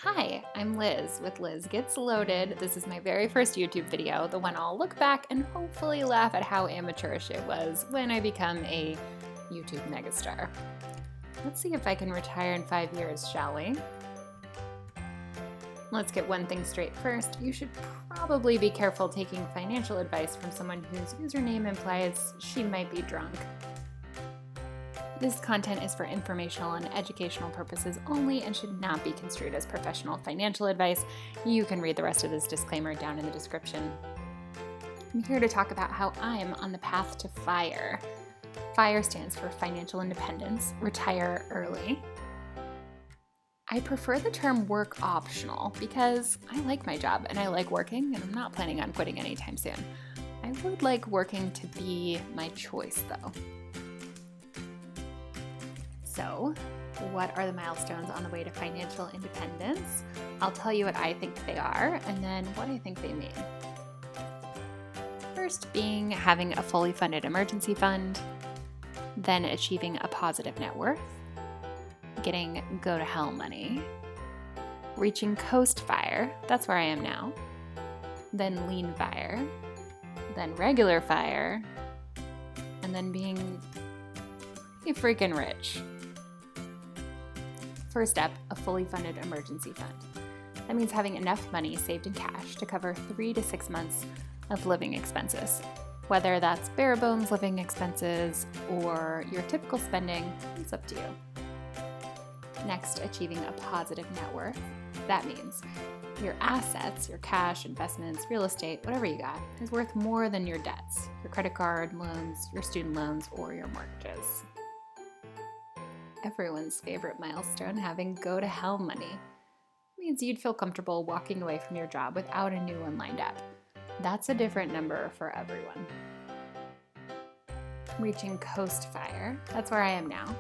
Hi, I'm Liz with Liz Gets Loaded. This is my very first YouTube video, the one I'll look back and hopefully laugh at how amateurish it was when I become a YouTube megastar. Let's see if I can retire in 5 years, shall we? Let's get one thing straight first. You should probably be careful taking financial advice from someone whose username implies she might be drunk. This content is for informational and educational purposes only and should not be construed as professional financial advice. You can read the rest of this disclaimer down in the description. I'm here to talk about how I'm on the path to FIRE. FIRE stands for Financial Independence, Retire Early. I prefer the term work optional because I like my job and I like working, and I'm not planning on quitting anytime soon. I would like working to be my choice though. So, what are the milestones on the way to financial independence? I'll tell you what I think they are and then what I think they mean. First being having a fully funded emergency fund, then achieving a positive net worth, getting go to hell money, reaching coast FIRE, that's where I am now, then lean FIRE, then regular FIRE, and then being pretty freaking rich. First step, a fully funded emergency fund. That means having enough money saved in cash to cover 3 to 6 months of living expenses. Whether that's bare bones living expenses or your typical spending, it's up to you. Next, achieving a positive net worth. That means your assets, your cash, investments, real estate, whatever you got, is worth more than your debts, your credit card loans, your student loans, or your mortgages. Everyone's favorite milestone, having go to hell money, means you'd feel comfortable walking away from your job without a new one lined up. That's a different number for everyone. Reaching coast FIRE, that's where I am now.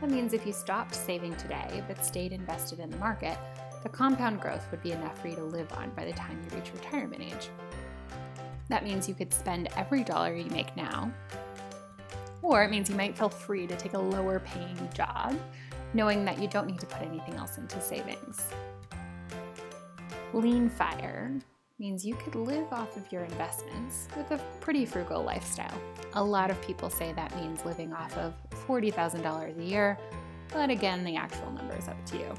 That means if you stopped saving today but stayed invested in the market, the compound growth would be enough for you to live on by the time you reach retirement age. That means you could spend every dollar you make now, or it means you might feel free to take a lower paying job, knowing that you don't need to put anything else into savings. Lean FIRE means you could live off of your investments with a pretty frugal lifestyle. A lot of people say that means living off of $40,000 a year, but again, the actual number is up to you.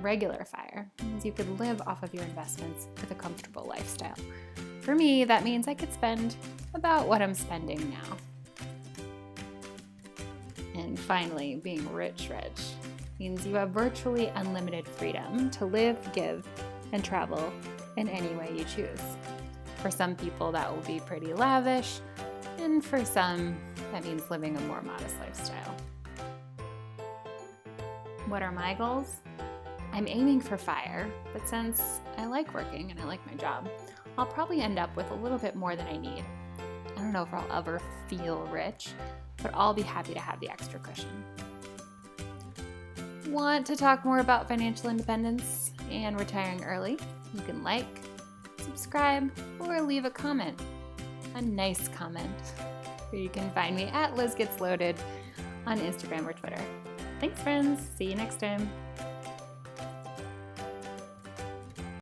Regular FIRE means you could live off of your investments with a comfortable lifestyle. For me, that means I could spend about what I'm spending now. And finally, being rich means you have virtually unlimited freedom to live, give, and travel in any way you choose. For some people, that will be pretty lavish, and for some, that means living a more modest lifestyle. What are my goals? I'm aiming for FIRE, but since I like working and I like my job, I'll probably end up with a little bit more than I need. I don't know if I'll ever feel rich, but I'll be happy to have the extra cushion. Want to talk more about financial independence and retiring early? You can like, subscribe, or leave a comment. A nice comment. You can find me at Liz Gets Loaded on Instagram or Twitter. Thanks, friends. See you next time.